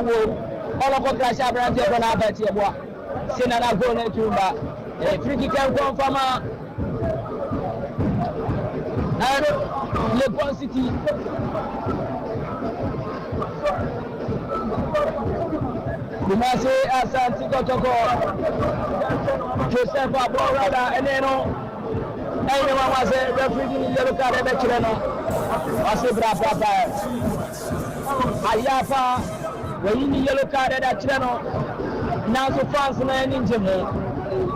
all of us are brand new on our battery. Sinana go to Tumba. Free kick can come from Legon City. Kumasi Asante Kotoko. Joseph Aborada and then anyone was a referee in yellow card at the Chileno. Asibra Papa. Ayafa. When you need yellow card at the Chileno. Now so France and in Germany.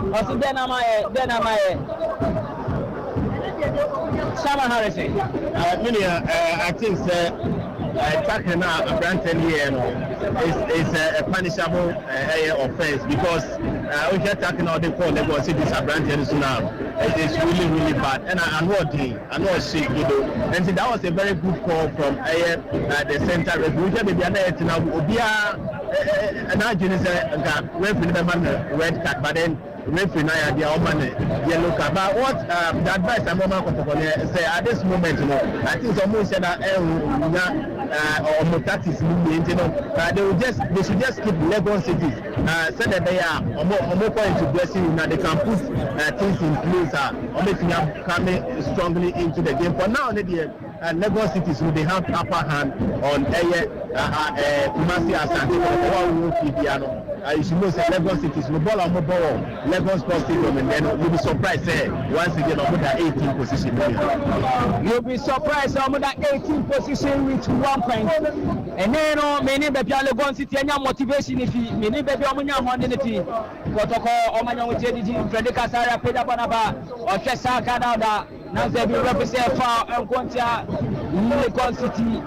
What's it then am I? Sama Harrison. I think attacking a Branton here is a punishable offense because we can attacking all the call Legon City is a Branton now. It is really bad. And I know she good. And that was a very good call from the center. We can be now and I just referee red card, but then referee now the yellow card. But what the advice I'm going to say at this moment, I think someone said that or tactics movement, they should just keep Legon City. Said that they are more point to blessing now they can put things in place or making them coming strongly into the game. For now, Legon City so they have upper hand on Kumasi Asante Kotoko. You should know that Legon City is the ball on mobile Legon Sports Stadium, and then you'll be surprised once again on that 18th position. You'll be surprised on that 18th position with 1 point. And then many baby Legon City and motivation if many baby Omunya Mondanity Kotoko Omanya with JDG Frederica Sara Peda Banaba or Kesa Canada. Now they will represent far and Quantia Legon City.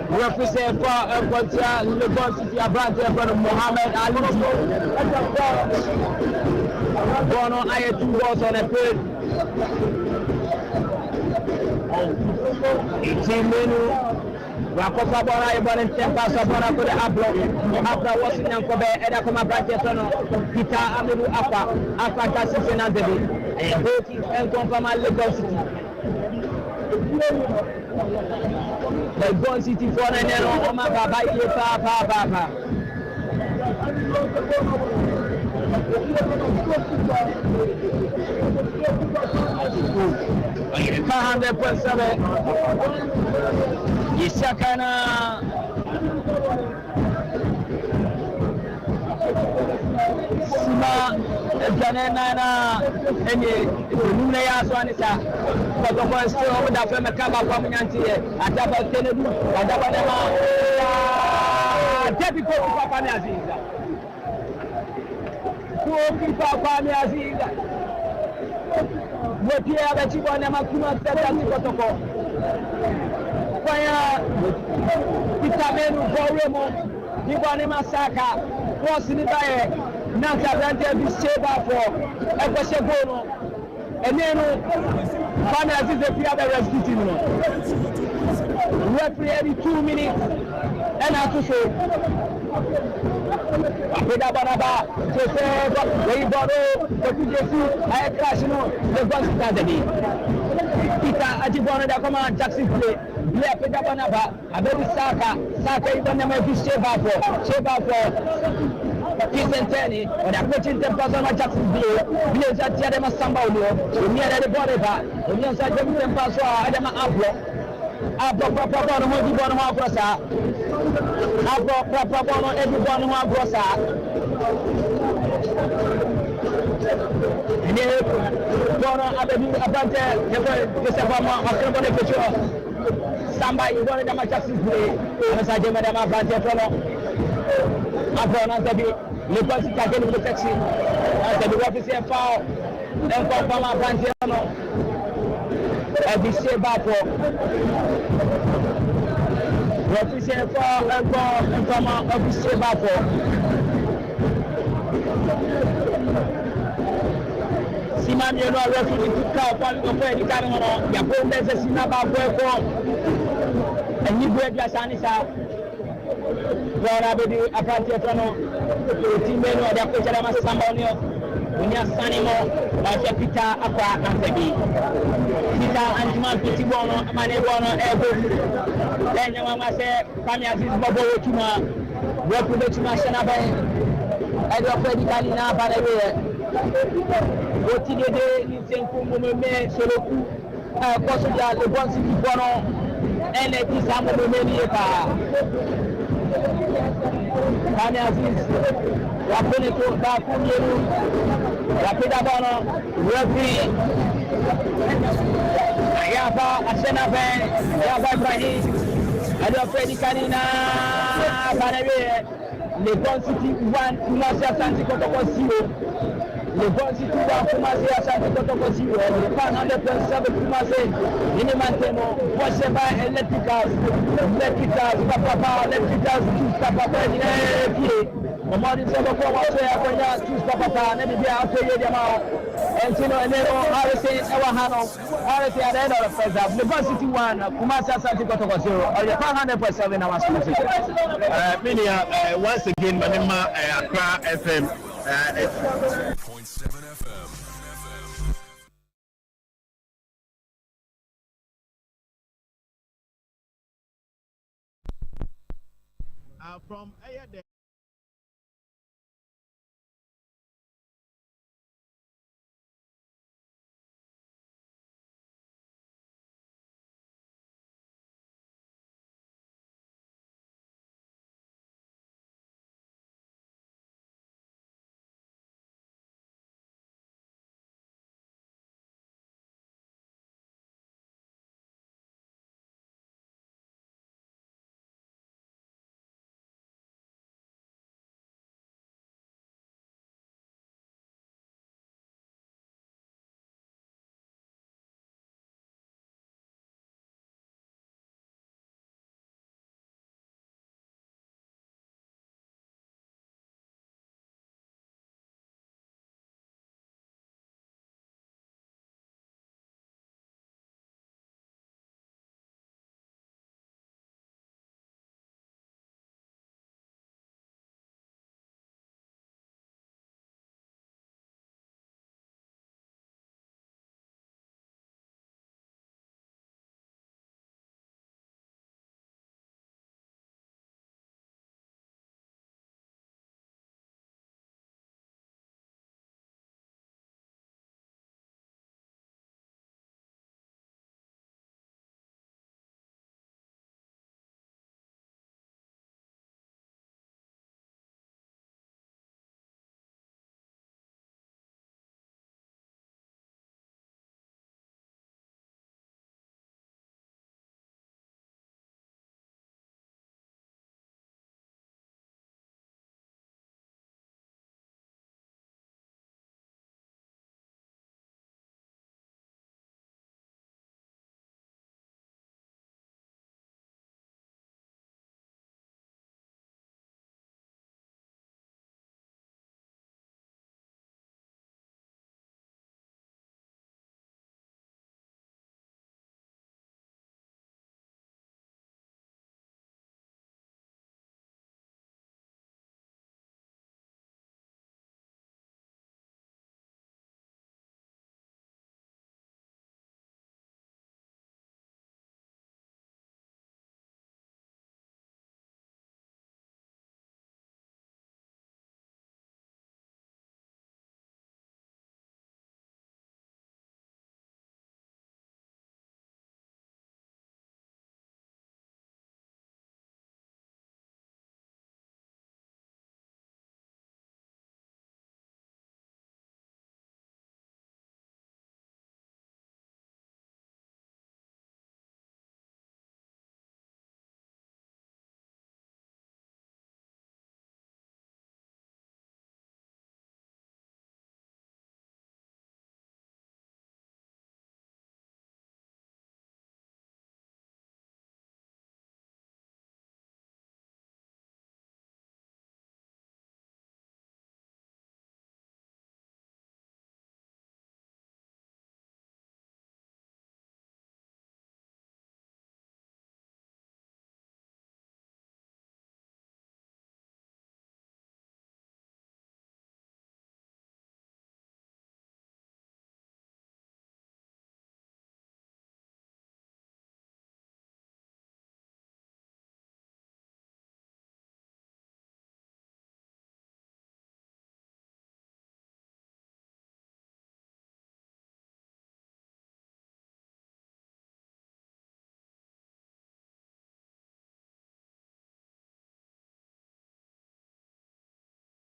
Represent far and Quantia Legon City. A brand from Mohammed Ali. Born on I had 2 balls on a field. 18 minutes. Wakofa bona ibona tempa sabona ko de ablo wasi nyanko be eda ko ma branche tono kita amelu apa ta sisi na debe e boti en confirma Legon City Legon City for na nero o ma baba ile pa 100.7 Ishakana Sima Janena Enye Nune ya Swanisa Kotoko still over the frame Kaba Kwamunyanti Ataba Tenedu Ataba Nema Debbie Papa Aziza Papa Aziza Wotia Bachibana Makuma Asante Kotoko Kwaya Itamenu Boremo Ibane Masaka was in the diet Nanta Brante Bisheba for Ekosebono and then Fana is the Piada rescue team. Referee every 2 minutes and I to say Peda Banaba Joseph Weiboro Jesu I crash the bus Saturday. Peter Ajibona da command Jackson play. Yeah, Peda Banaba, a very Saka even never Sheba for Kisenteni, or the coaching the person of Jackson Blue, Bills at Yadama Sambaulio, near the body bar, and yes, I don't think Paso Adama Ablo. Ablo Propono, everyone who Agrosa. Ablo Propono, everyone who Agrosa. And then, Bono Abbey Abante, the Sabama, Acrobat Picture. Somebody wanted them at Jackson play, and as I did Madame Abante Prono. Abona Zabi, Legon City again with the taxi. As the represent foul, and from Abante. Every Sheba for represent foul and from every Sheba for Simon, you know, referee to call one of the camera. You put there's a Sinaba for and you break your Sanisa. Where I will do a party of team, or the Pajama Sambanio. Unya Sanimo, Masha Pita, Aqua, and Baby. Pita and Man Piti Bono, Mane Bono, Ego. Then your mama said, Kamias is Bobo Tuma, work with the Tuma Shanabe, I don't play the Kalina, but I will. What did you do? You Soloku, Kosoja, Legon City Bono, and it is some of the many. Kamias Waponeko Bakunyelu Rapida Bono Referee Yaba Asenabe Yaba Ibrahim Adolfredi Kanina Banere Legon City 1 Kumasi Asante Kotoko 0 Legon City 1 Kumasi Asante Kotoko 0 Le Pan 100.7 Kumasi Inimantemo Washeba Electricals Papa Electricals Papa Pied Omari sebo kwa watu ya kwenye tuska papa nedi bia afeye jamaa Entino enero Harrison ewa hano Harrison at the end of the first half Legon City 1 Kumasi Asante Kotoko 0 or the 100.7 our school Minia once again Manima Accra FM 0.7 FM. From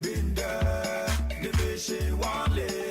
Been there, the mission one day.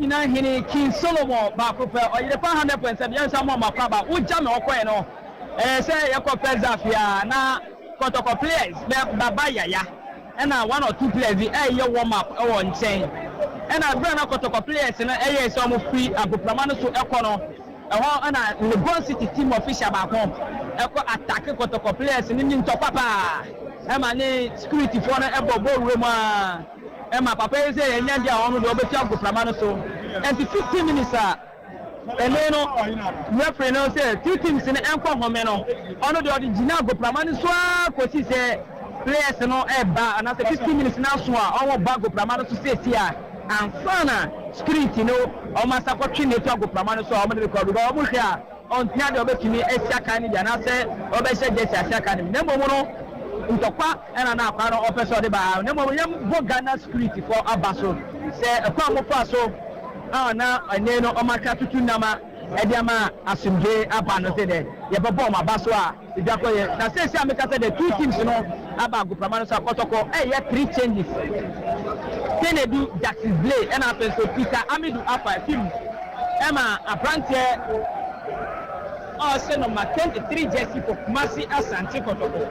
Ina hini King Solomon ba ko pe o yire pa 100% yan sa mo makwa ba wo jam o ko no say yakọ Zafia na Kotoko players baba yaya na one or two players the ye warm up e won chen na bra na Kotoko players na ye so mo free agopama no so ekọ no ho na Legon City team official ba ko ekọ attack Kotoko players ni ntopapa e ma ni security for na ebobo we mu a e ma papa ye say enya dia onu do obeti agopama no so and 15 minutes and then referee no say two teams in enko home no ono de original agopama no so ko si say players no e ba and after 15 minutes na so a owo ba agopama no so say and fana security no o ma support ne to agopama no so o ma de ko do o mu hwe a on tia de obetumi asiaka ni dia na say obehye jesi asiaka ni nembo mu no ntokwa na akwa no opeso de ba nembo yam go Ghana security for abaso say akwa mo fa so na ene no omaka tutu nama ediama asumje aba no say de ye bebo ma baso a ibiakoye na say ameka say the two teams no aba agopama no so Kotoko ye 3 changes Kennedy Jackson Blay and Apenso Peter Amidu Afa film Emma Apprentice also number 23 jersey for Kumasi Asante Kotoko.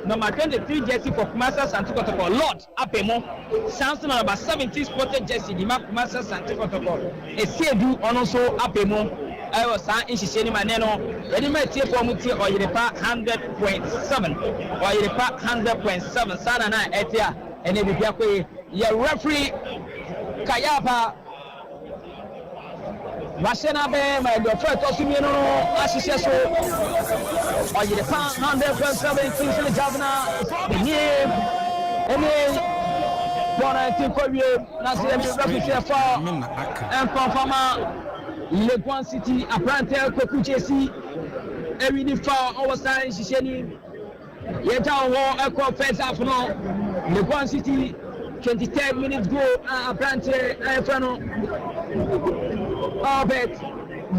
Number 23 jersey for Kumasi Asante Kotoko. Lord Apemo. Samson number 17 spotted jersey di Kumasi Asante Kotoko. Esiedu onoso Apemo. I was saying in Shisheni Maneno. Yedi me tie for mutie oyerepa 100.7. Oyerepa 100.7. Sana na etia ene bibia kwe ya referee Kayapa Washena be my do first osumi no asise so oyire pa 100.7 Kingsley Governor ene bona tinkowie na se mi referee for and confirm Legon City Apprentice Kokuchesi ewi ni fa owosan Shisheni yeta ho ekọ first half no Legon City 23 minutes go Apprentice Fano bet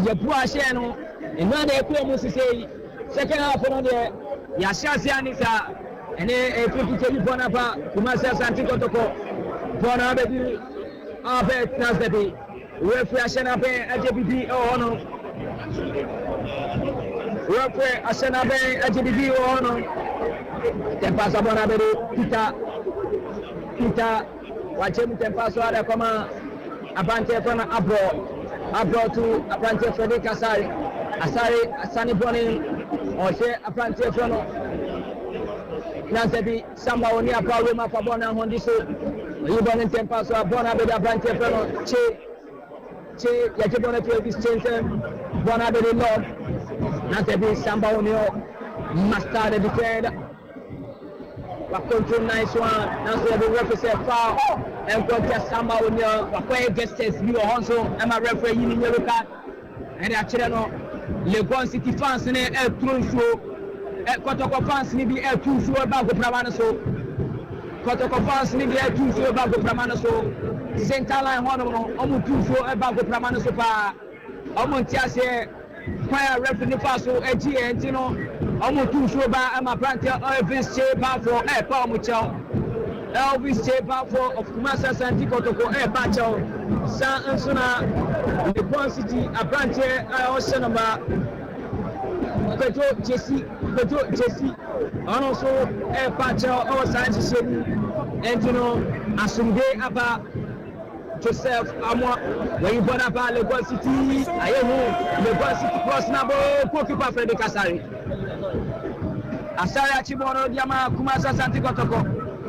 Yapu Ashe no and when they play must say second half no there ya shasi anisa ene e pipi teli bona pa Kumasi Asante Kotoko bona be bet nas be referee Ashe na be AJBB no referee Ashe na be AJBB no tempasa bona be Peter wachemu tempaso ada kama Apprentice Fana abro to Apprentice Frederick Asani Boni Oshe Apprentice Fana Nansebi Samba oni apawe mafabona hondiso yibone tempaso abona be Apprentice Fana che yachibone to this change bona be Lord Nansebi Samba oni master the defender wa control nice one now so the referee foul and contest Samba on your wa guests bi o honso am a referee yini yellow card and actually no Legon City fans ne e trunso e Kotoko fans ni bi e trunso ba go prama so Kotoko fans ni bi e trunso ba go prama so center line hono no omu trunso e ba go prama so pa omu ntiase kwa referee ni faso eji entino omo trunso ba am Apprentice Elvis Chepa for e pa omu chao Elvis Chepa for of Kumasi Asante Kotoko e pa chao sa nsuna Legon City Apprentice also number Petro Jesse ono so e pa chao o sa nshisheni entino asumge aba Joseph Amwa when you born about Legon City ayehu Legon City cross number goalkeeper Frederick Asari achibono diama Kumasi Asante Kotoko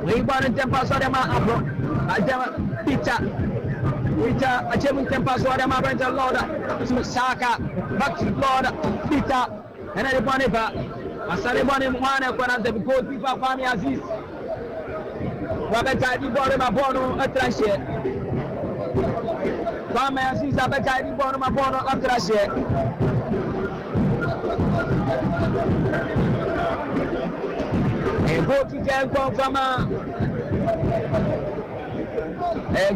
when you born in tempa so dem abro adema Peter achemu tempa so dem abro Lord Saka back to Lord Peter and the born ba Asari born mwana kwa na the goalkeeper Kwame Aziz wabeta di born ma bono atranche Kwame Aziz abeta di born ma bono atranche Go kick and confirm.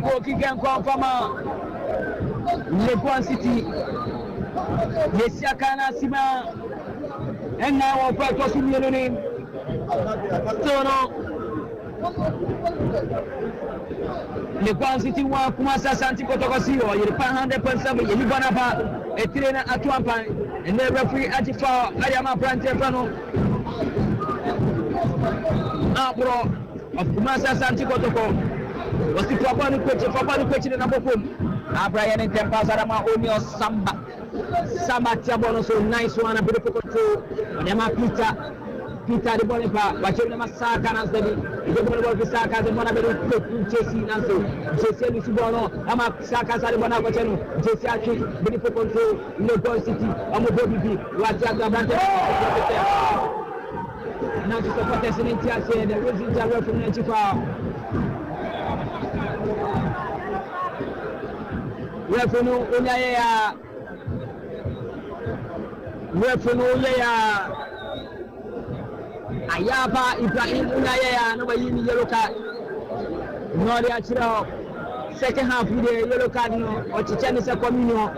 Go kick and confirm. Legon City. Yesiakana Sima. And now we'll fight for some unity. So, Legon City wa Kumasi Asante Kotoko Sio yiri pa 100.7 yiri bana ba etire na atuampan and the referee atifa ayama brante fano abro of Kumasi Asante Kotoko was the Fabani coach na bokum Abraham and Tempazarama Onio Samba Tiabono so nice one a beautiful control and Emma Peter the Bonipa, but you never saw Canasdeni, the Bonipa Saka, the Monaco, Jesse Nancy, Jesse Lucibono, Ama Saka Salibana, Jesse Aki, beautiful control, Legon City, Amobobi, Watiaga Brante. Now to support us in India, the Rosie Java from Nachifa. Refuno Ulea. Ayaba Ibrahim Unaya no yini yellow card. No the actual second half with the yellow card no or Chichen is a communio.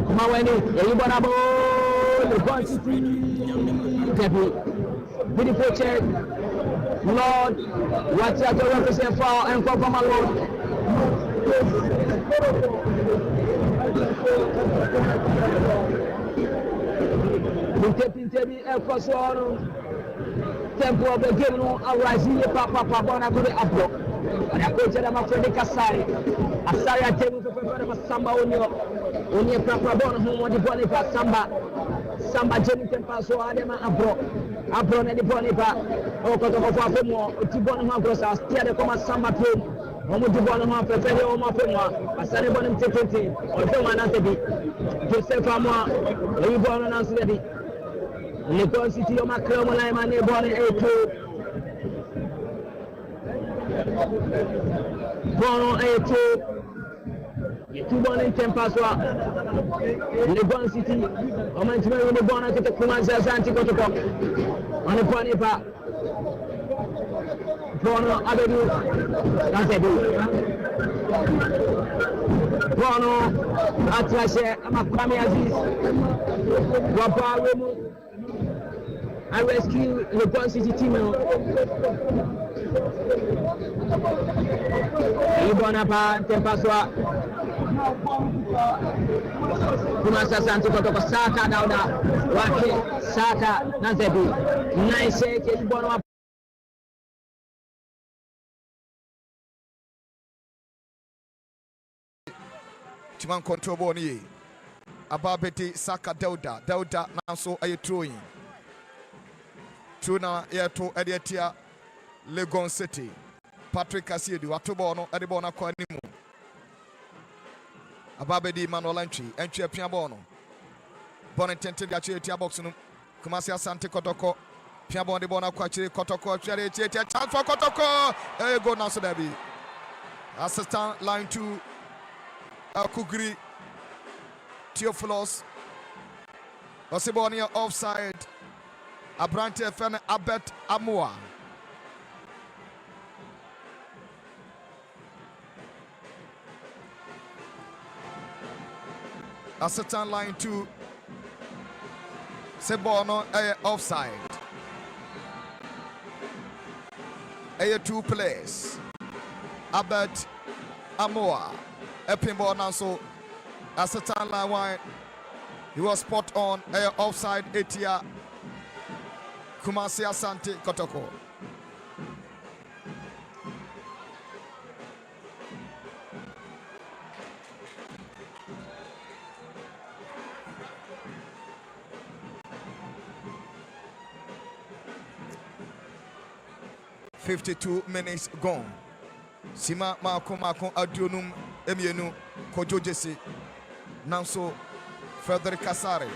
Mawani, Yibonabo, the quantity, beautiful check. Lord, what's your represent for and come from my Lord? Pintebi Elfosoro tempo of the game no awazi papa bona go abro and I coach them after the Kasari Asari atemu for Samba onye papa bona ho the Bonifa Samba Jenny tempa so adema abro na the Bonifa o ko to for afemo ti bona ho abro sa stia de come Samba play omo di bona ho prepare o mo afemo Asari bona mtetete o fe wana tebi Joseph Amwa o bona na nsi Legon City of Macron, I'm a neighbor in A2. Born on A2. Two born in Tempaswa. Legon City. I'm going to be born at the Kumasi Asante Kotoko. On the Ponipa. Born on Abedu. That's it. Born on Atlashe. I'm a Kwame Aziz. Wapa Remu. I rescue the Legon City team. Ibonapa Tempaswa. Kumasi Asante Kotoko Saka Dauda. Wake Saka Nazebi. Nice shake Ibonapa. Timan control boni. Ababeti Saka Dauda. Dauda Nanso are you throwing? Tuna yeto ediatia Legon City. Patrick Asiedu atobono edibona kwa nimu. Ababedi Manuel entry apia bono. Bon intended ya box no. Kumasi Asante Kotoko. Pia bon de bona kwa chiri Kotoko. Chance for Kotoko. Go now so debi. Assistant line 2 Kugri Theophilus Osibonia offside. Abrante Fen Abet Amua. Assistant line 2 Sebono offside. 2 players. Abet Amua. Epimbo Nanso. Assistant line 1. He was spot on offside Etia. Kumasi Asante Kotoko. "52 minutes gone. Sima mako adionum emienu kojo jesse. Nanso Frederick Kasare.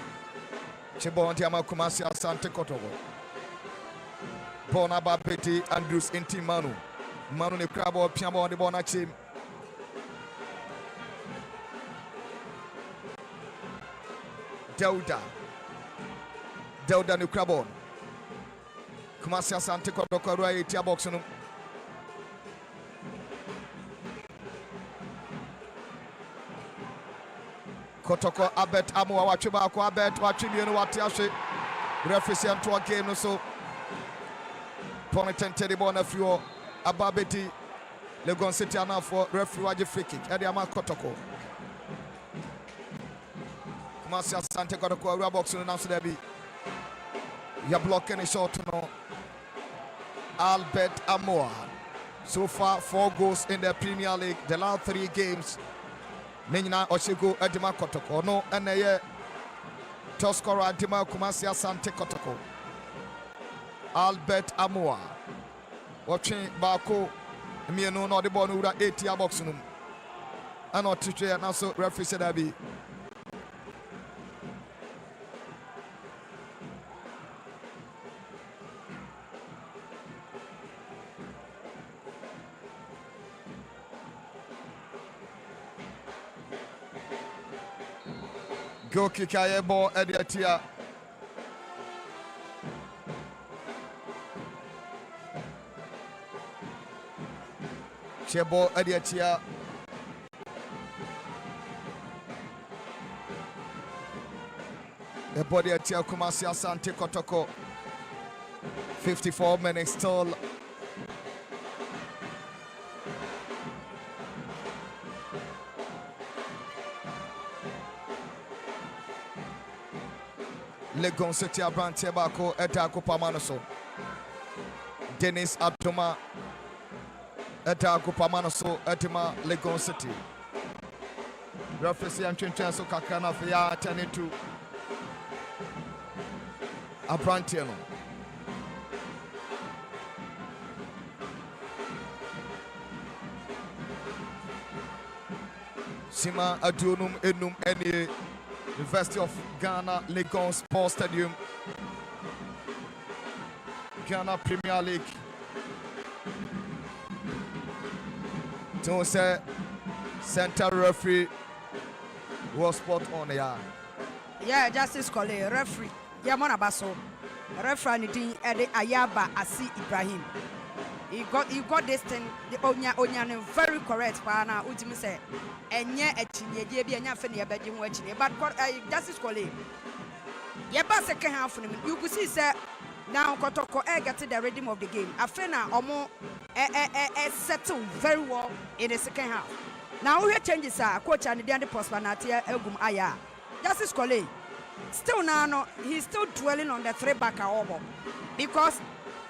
Chebonti ama Kumasi Asante Kotoko. Bona Bapeti Andrews Inti Manu ne krabo piamo de bona chim. Dauda ne krabo. Kumasi Asante Kotoko ruai tia box no. Kotoko Abet Amua wachiba ko Abet wachimienu watiashe. Referee to game no so. Bonitente the ball few Ababeti Legon City now for referee free kick. Ediama Kotoko. Kumasi Asante Kotoko we are boxing now so there be. You are blocking a shot no. Albert Amoa. So far 4 goals in the Premier League. The last 3 games. Nina Oshigo Edima Kotoko no and top scorer Edima Kumasi Asante Kotoko. Albert Amoa. Watching Bako. Me no the ball no 80 box no. And not teacher now so referee said that be. Go kick a ball at the atia. Chebo at the atia. The body atia Kumasi Asante Kotoko. 54 minutes still. Legon City Abrantie Bako Etako Pamanoso. Dennis Abduma Etako Pamanoso Etima Legon City. Referee and Chintanso Kakana Fia turning to Abrantie no. Sima Adunum Enum Eni University of Ghana, Legon Sports Stadium, Ghana Premier League. Don't say center referee was spot on ya. Yeah, Justice Kole, referee. Yeah, Monabaso. Referee Nidin Ede Ayaba Asi Ibrahim. He got this thing, the Onya very correct, Pana Ultimate say. And yet, a chinny, be a fenny bedroom watching it. But Justice Kole. Yeah, but second half of him, you could see, sir. Now, Kotoko got to the rhythm of the game. Afena Omo settled very well in the second half. Now, we changes are coach and the Prosperity Elgum Aya. Justice Kole. Still now, he's still dwelling on the 3-back over because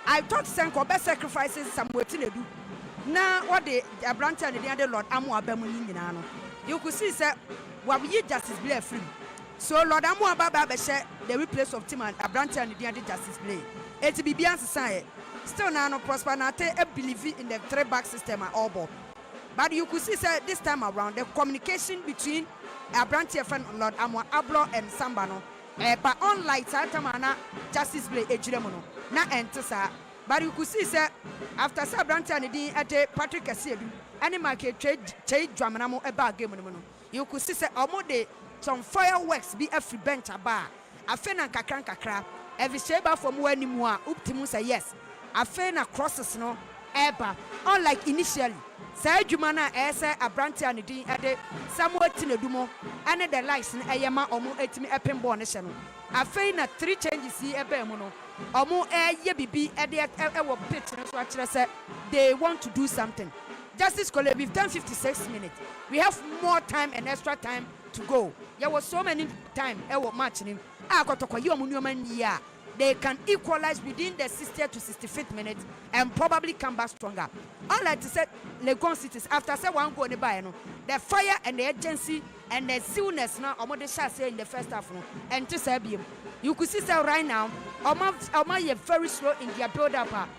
I thought Senko best sacrifices somewhere to do. Now, what the Abrantie and the other Lord Amu Abemunino. You could see, sir, what we justice play free. So, Lord Amu Ababa share the replace of Tim and Abrantie and the other justice play. It's be beyond society. Still now, no Prosperity believe in the 3-back system at all. But you could see, sir, this time around, the communication between Abrantie friend Lord Amu Ablo and Sambano. But unlike Satamana, justice play Ejiremono. Na entesa but you could see sir after Abrantie and the at Patrick Asiedu any market trade dramanamo about game no you could see sir almost some fireworks be every bench aba afena kakra every sheba from where ni mo uptimu say yes afena crosses no eba unlike initially say jumana say Abrantie and the at somewhat tinedumo and the lights na eyema omo etimi epem ball ne hye no afena 3 changes here ebe mu no omo ye bibi e wo pitch so akere say they want to do something. Justice Kole, we've done 56 minutes. We have more time and extra time to go. There was so many time e wo match him. Akotoko you omunuoma ya. They can equalize within the 60th to 65th minute and probably come back stronger. Unlike to say Legon cities after say one goal no, the fire and the urgency and the zealness now omo shall say in the first half no and to say you could see say right now omo you very slow in their build up.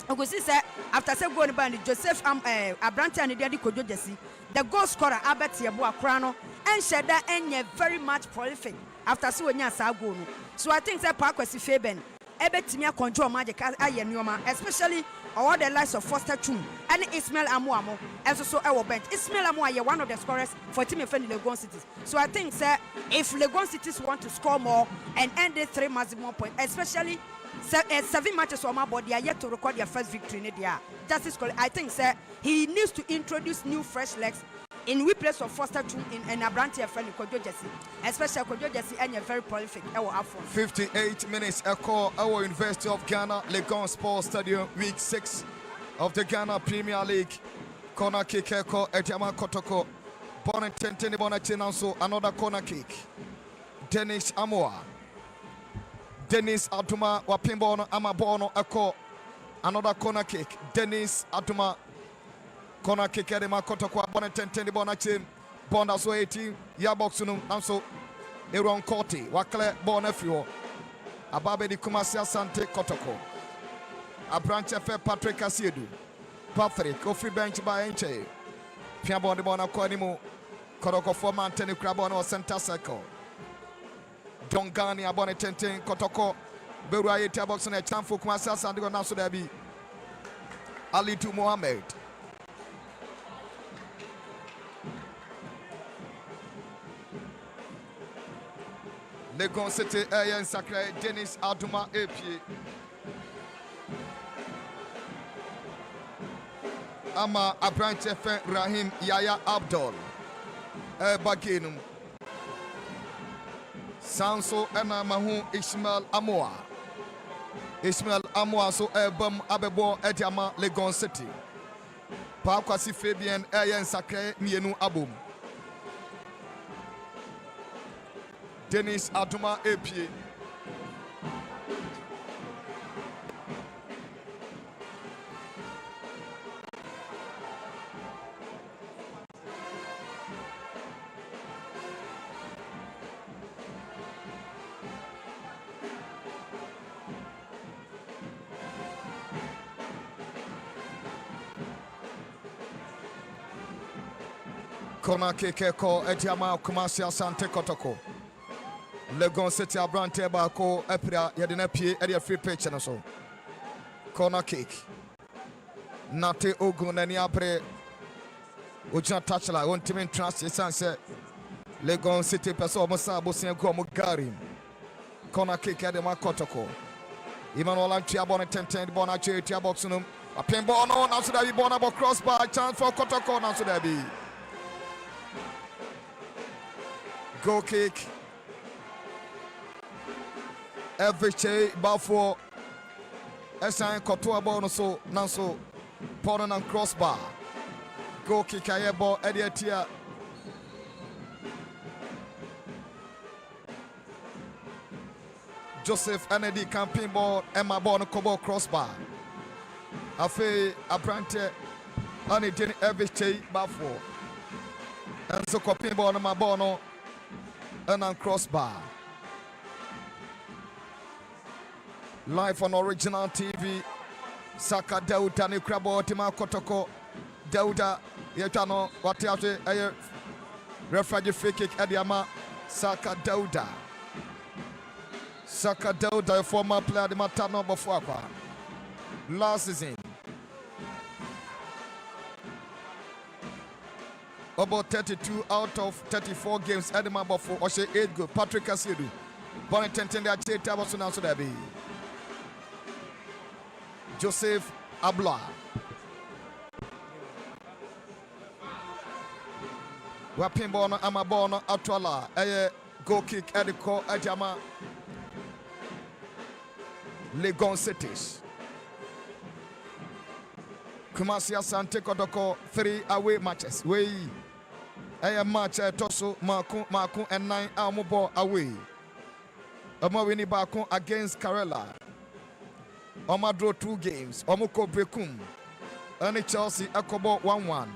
You could see say after say goal by Joseph Abrantie and the Kojo Jesse the goal scorer Albert Yeboah Krano and Sheda and very much prolific after so nya sa goal no. So I think that Parkwesi Faben ebetimia control magic aye nyoma especially all the likes of Foster Chum and Ismail Amuamo and so our bench. Ismail Amuamo one of the scorers for team defending Legon Cities. So I think sir if Legon Cities want to score more and end the 3 maximum points, especially 7 matches on my body are yet to record their first victory in India. Justice Kole, I think sir he needs to introduce new fresh legs in replace of Foster Chu in Abranti friend Kojo Jesse, especially Kojo Jesse and very prolific. 58 minutes echo our University of Ghana Legon Sports Stadium week 6 of the Ghana Premier League. Corner kick echo Etiama Kotoko. Bonnet Tenteni Bonachinanso, another corner kick. Dennis Amoa. Dennis Atuma Wapimbono Amabono echo. Another corner kick. Dennis Atuma. Corner kick Edema Kotoko. Bonnet Tenteni Bonachin. Bonda so 18. Yaboxunum. Also. Aaron Corti, Wakle Bonefio, Ababe di Kumasi Asante Kotoko, a branch of Patrick Asiedu, Patrick, Kofi bench by Enche, Piabon de Bona Quanimo, Kotoko for Manteni Crabono Center Circle, Dongani Abonetente Kotoko, Beruaye Tabox and a Chamfu Kumasi Asante Nasu Debi, Ali to Mohammed. Legon City Ayan Sacre Dennis Aduma Epi Ama Abranche Fen Rahim Yaya Abdul Baginum Sanso Ena Mahu Ismail Amoa so Ebam Abebo Ediama Legon City Pakwasi Fabian Ayan Sacre Nienu Abum Dennis Aduma Epie. Kona Kekeko Etiama Kumasi Asante Kotoko. Legon City Abrante Bako Epria Yadina Pie Edia free pitch and so. Corner kick. Nate Ogun and Yapre Ujan Touchla, one team in trust Sanse Legon City Peso Mosabo Senko Mugari. Corner kick Edema Kotoko. Emmanuel Antiabon 10 Bonache Tiaboxunum. A pinball no now should I be born about crossbar chance for Kotoko now should I be. Goal kick. Every day, Bafo, Esan Kotoa Bonoso, Nanso, Pardon and crossbar. Go kick a ball, Ediatia. Joseph Kennedy campaign ball, Emma Bono Kobo crossbar. Afe Abrante, Annie every day, Bafo. And so copying ball, Emma Bono, and crossbar. Live on Original TV, Saka Dauda ni Krabo Tima Kotoko Dauda Yetano Watiate Ayer Refragi free kick Ediama Saka Dauda a former player the Matano Bofwapa last season about 32 out of 34 games Edema Bofo Oshe 8 goal Patrick Asidu Bonitenten the Achete Abosuna Sudabi Joseph Abla. Wapimbono Amabono Atwala. A goal kick at the core Ajama Legon Cities. Kumasi Asante Kotoko 3 away matches. We a match Toso Maku and 9 Amubo away. Omawini Baku against Karela. Oma draw 2 games. Omuko Bekum. Ene Chelsea Ekobo 1-1.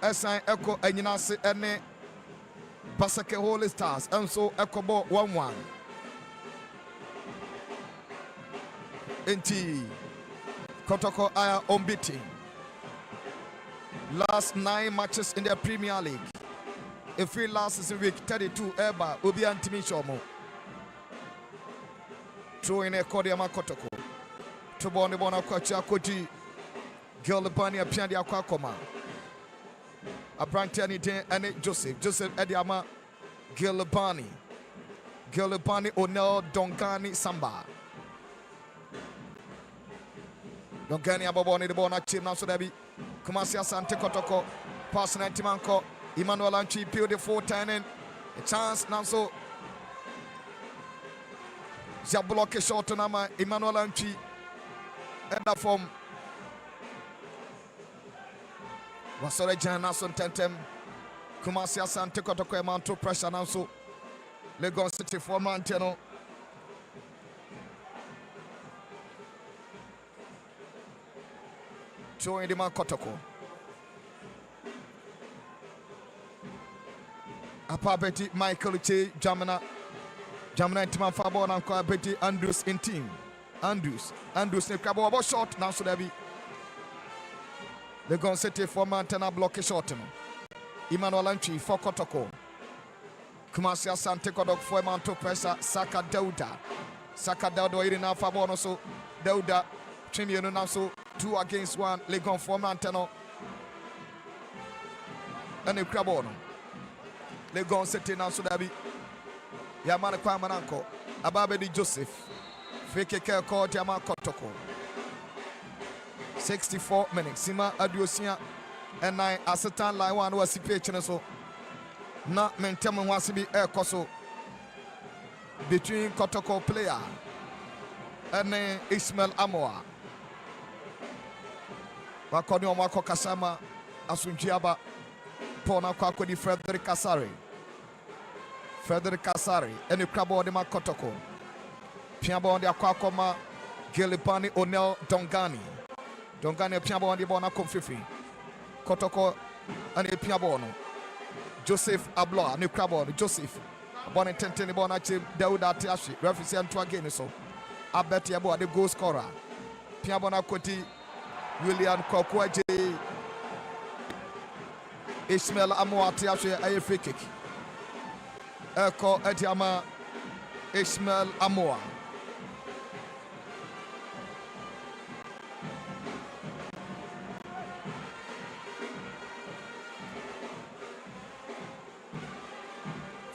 Esan Eko Enyinase Ene Basake Holy Stars. And so Ekobo 1-1. Enti Kotoko Aya unbeaten. Last 9 matches in the Premier League. If we last season week 32 Eba Ubi Antimi Shomo. Throw in a Kodiama Kotoko. Toboni Bona Kwacha Koti. Gilbani Apiandi Akwakoma. Abrantiani Den and Joseph Ediama Gilbani Onel Dongani Samba. Dongani Ababoni the Bona Chim Naso Debi. Kumasi Asante Kotoko. pass 90 manko. Emmanuel Antwi beautiful turning. A chance now so. Block a shot on Ama Emmanuel Antwi. And that form. Wasore Jan Nason Tentem. Kumasi Asante Kotoko amount to pressure now so. Legon City for Mantiano. Showing the man Kotoko. Apabeti Michael Che Jamina. Jamina Timan Fabo and Betty Andrews in team. Andrews ne crabo about shot now so there be. Legon City for Montana block a shot. Emmanuel Antwi for Kotoko. Kumasi Asante Kotoko for Manto pressure. Saka Dauda Irina Fabo so Dauda Chimiano now so 2 against 1. Legon for Montano. And a crabo. Legon City now so there be. Yamana kwa mananko Ababedi Joseph Fake call Yama Kotoko 64 minutes Sima Adiosia and 9 Asatan line 1 was the so na mentem wants to be air koso between Kotoko player and Ismail Amoa Wakoni Omako Kasama Asunjiaba Pona Kwako di Frederick Kasari and the crab on the Kotoko. Piabo on the Aquacoma, Gilipani Onel Dongani Piabo on the Bona Confifi. Kotoko and the Piabono. Joseph Abloa, and the crab on Joseph. Bonitentini Bonachi, Dauda Tiashi, represent to again so. I bet Yabo the goal scorer. Piabona Koti, William Kokwaji, Ismail Amoa Tiashi, a free kick. Eko Ediama Ismail Amoa.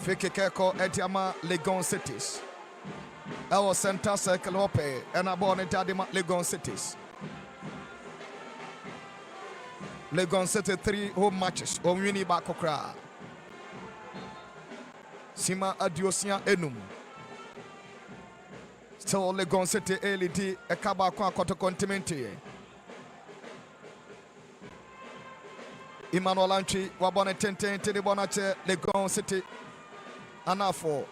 Fiki Eko Ediama Legon Cities. Our center circle hope and a born Edima Legon Cities. Legon City 3 home matches. Omuni Bakokra. Sima Adiosia Enum. Still Legon City LED Ekaba Kwa Kotoko Ntimenti. Emmanuel Antwi Wabone Tenten Bonache Legon City Anafo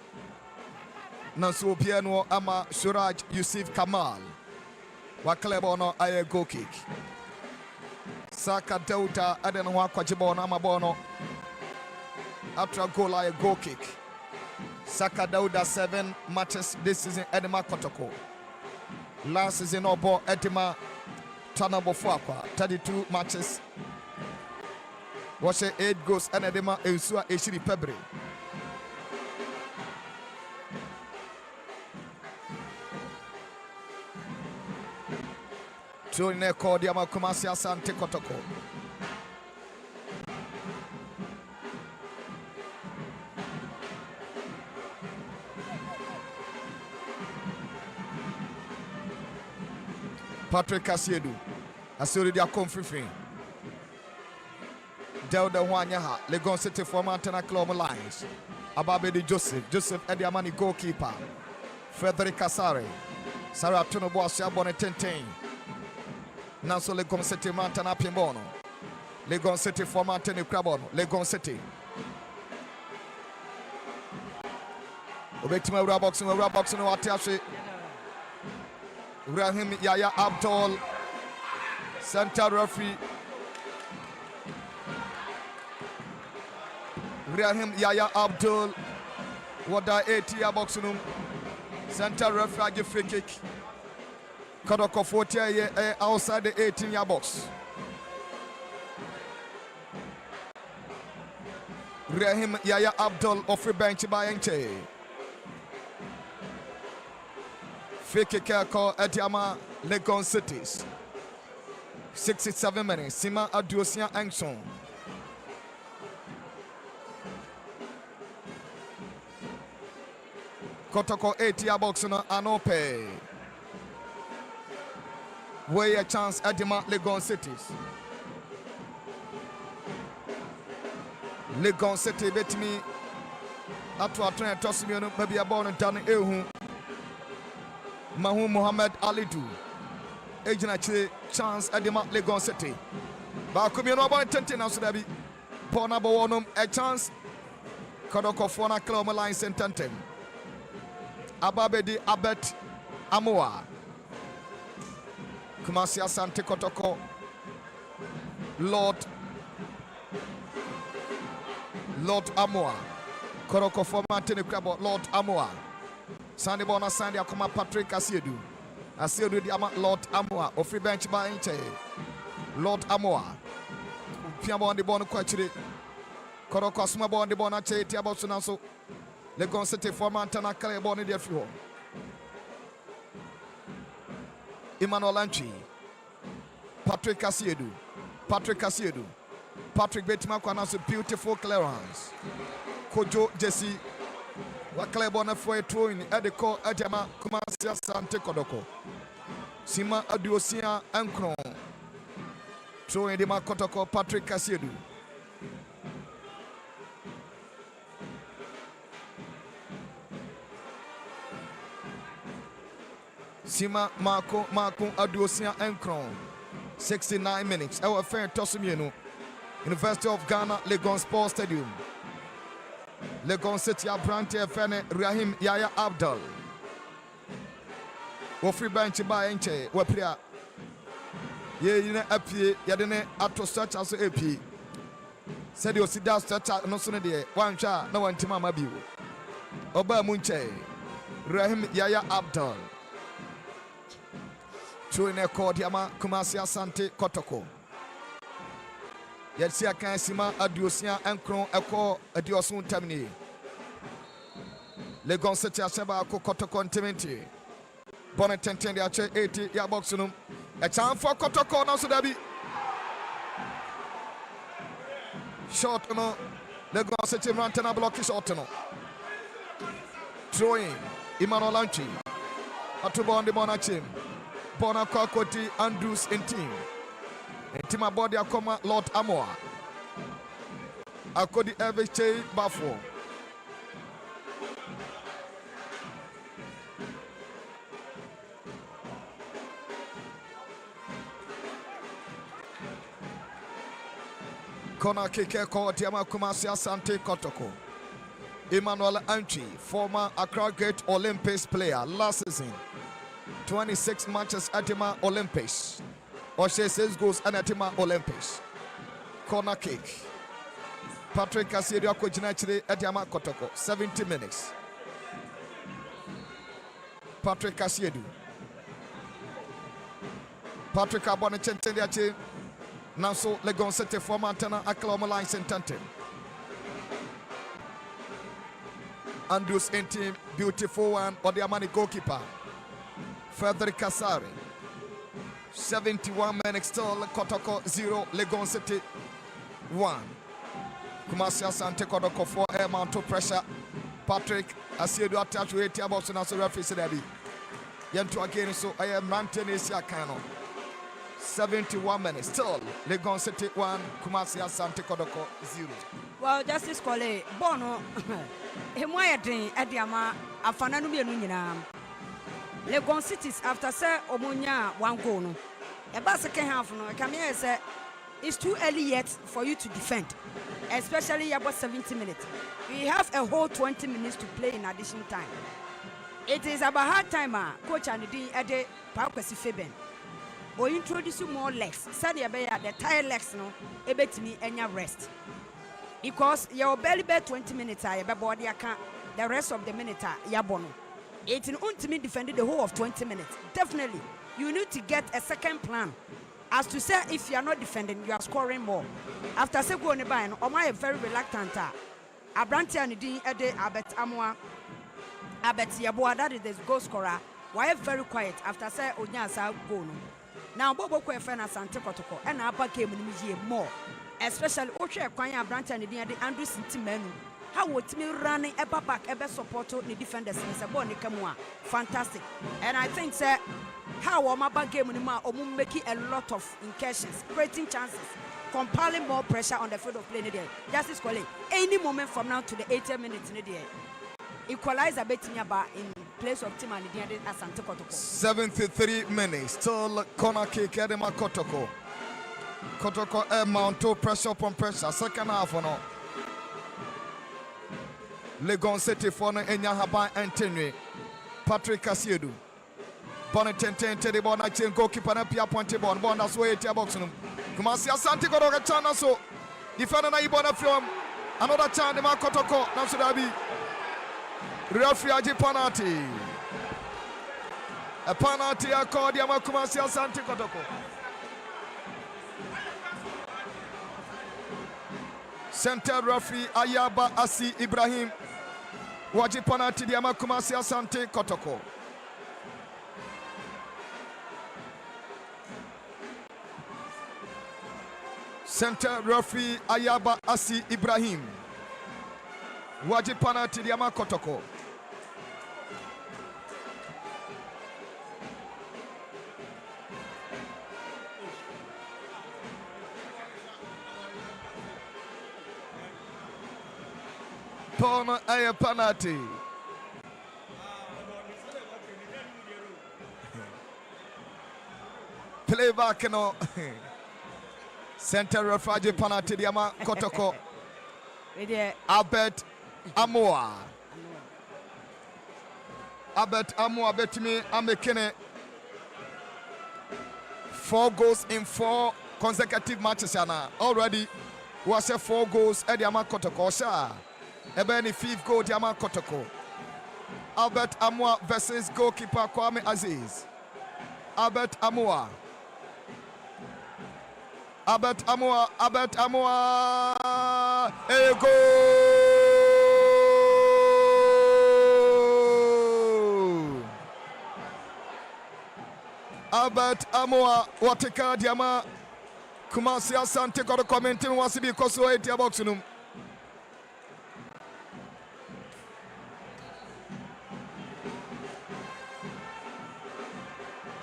Nansu Piano Ama Suraj Yusuf Kamal Waklebono Aye Go Kick Saka Delta Adenwa Kwajibono Amabono after a goal Aye Go Kick Saka Dauda 7 matches this season Edema Kotoko. Last season Obo Edema Tanabo Fuakwa 32 matches. Watch 8 goals and Edema Elsua Eshiri Pebre. Tuone call Diama Kumasi Asante Kotoko. Patrick Kasiedu asuri dia konfifin Delda Wanyaha Legon City for Montana Club Lions Ababedi Joseph Ediamani goalkeeper Frederick Kasari Sarah Tunobo Asia Bonetenten Nanso Legon City Montana Pimbono Legon City for Montana Crabono Legon City Obetima Rabox no Atiashi Ibrahim Yaya Abdul, center referee. Ibrahim Yaya Abdul, Wada 80 boxing center referee free kick. Kodoko 40 outside the 18-yard box. Ibrahim Yaya Abdul off bench by Enche. Fake call Ediama Legon Cities. 67 minutes. Sima Adiosia Angson. Kotoko 80 box no Anope. Way a chance Edima Legon Cities. Legon City betimi ato atone tosimi no baby abon no dan ehu Mahu Muhammad Alidu ejina chire chance edema Legon City ba komi no abon tente na so da bi Pona Bawonum a chance Kodoko Fona Kloma line sententem Ababedi Abet Amoa Kumasi Asante Kotoko Lord Amoa Kodoko Foma Tenekrabo Lord Amoa Sandy Bona Sandy Akoma Patrick Asiedu di Ama Lord Amoa Ofri bench ba inche Lord Amoa Piamo the Bon Quachiri Kodoko Sma Bon the Bona Che Tiabosunaso Legon City former Antana Kale Boni de Fio Emmanuel Anchi Patrick Asiedu Patrick Betima Kwana's a beautiful clearance Kojo Jesse Wakle Bona for throwing at the core Adama Kumasia Asante Kotoko Sima Aduosia Ankron throwing the Makotoko Patrick Asiedu Sima Marco Aduosia Ankron 69 minutes. Our fair Tosumienu University of Ghana Legon Sports Stadium Legon City Abrante Fene Rahim Yaya Abdul Wofri bench ba enche wapria ye yine apie yadene ato search aso apie said you sit down search no so ne de wantwa na wantima ma biwo oba munche Rahim Yaya Abdul Chewing a cord Yama Kumasi Asante Kotoko Yetsia Kansima Aduosia Ankron Eko Adiosun Tamini Legon City Aseba Kotoko Ntimenti Bonnet Tenten Ache 80 ya boxunum a time for Kotoko no Sudabi short no Legon City Rantana block short no throwing Emmanuel Lanchi Atubon de Bonachim Bona Kakoti Andrews in team. And Tima Body Akoma Lord Amoa. Akodi Eveche Bafo. Kona Keke Ko Tiama Kumasi Asante Kotoko. Emmanuel Anchi, former Accra Great Olympics player last season. 26 matches at Atima Olympics. Oshe 6 goals at Atima Olympics. Corner kick. Patrick Asiedu Akojinachiri at Yama Kotoko. 70 minutes. Patrick Asiedu. Patrick Abonachentendiachi. Nanso Legon City former Antana Akloma line Sententem. Andrews in team. Beautiful one. Odiamani goalkeeper. Frederick Kasari 71 minutes still Kotoko 0 Legon City 1 Kumasi Asante Kotoko 4 air mount to pressure Patrick Asiedu attached to 80 box and also referee said Yentu again so I am Rantenesia Kano 71 minutes still Legon City 1 Kumasi Asante Kotoko 0. Well, Justice Kole Bono Hemwaya Ding Ediama Afananu Bianuna Legon cities after say Omonia one goal no. About second half no. Kamia say it's too early yet for you to defend, especially about 70 minutes. We have a whole 20 minutes to play in addition time. It is about hard timer. Coach and the Ede Paukwesi Feben. Or introduce you more legs. Sadia Beya the tired legs no. Ebetini enya rest. Because your belly bed 20 minutes your body account. The rest of the minute yabono. 18 ultimately defended the whole of 20 minutes. Definitely, you need to get a second plan. As to say, if you are not defending, you are scoring more. After say go on the line, Omar very reluctant. Abrante and Edi Abet Amwa, Abet Yaboa, that is the goal scorer. Why very quiet after say Onyasa go no. Now Bobo Kwefena Asante Kotoko and Abba came in more. Especially Oche Kwanya Abrante and Edi Andrew Sintimenu. How would me running a back a support the defenders in Saboni Kamua? Fantastic. And I think, sir, how Omaba game making a lot of incursions, creating chances. compiling more pressure on the field of play. Justice Coley, any moment from now to the 80 minutes, equalizer betting about in place of Tim and Asante Kotoko. 73 minutes, still corner kick, Edema Kotoko. Kotoko mount pressure upon pressure, second half or no. Legon City for no Enyahaba Anthony. Patrick Kasiedu. Bonnet the ball, I change goalkeeper and Pia Pontebon, Bondas way at your box. Kumasi Asante Kotoko chana so. Defender na ibona film. Another chance de Kotoko. Namsudabi. Referee aji penalty. A penalty called Yama Kumasi Asante Kotoko. Center referee Ayaba Asi Ibrahim. Waji penalty de Yama Kumasi Asante Kotoko. Center referee Ayaba Asi Ibrahim. Waji penalty de Yama Kotoko. Pona a penalty. Play back no. Center referee penalty de Yama Kotoko. Albert Amoa. Albert Amoa betimi amekene 4 goals in 4 consecutive matches already was 4 goals at Yama Kotoko. Sha. Ebeni 5th goal Yama Kotoko. Albert Amoa versus goalkeeper Kwame Aziz. Albert Amoa. Albert Amoa. A goal! Albert Amoa wateka Diama Kumasi Asante Kotoko commenting wasi because we at your box room.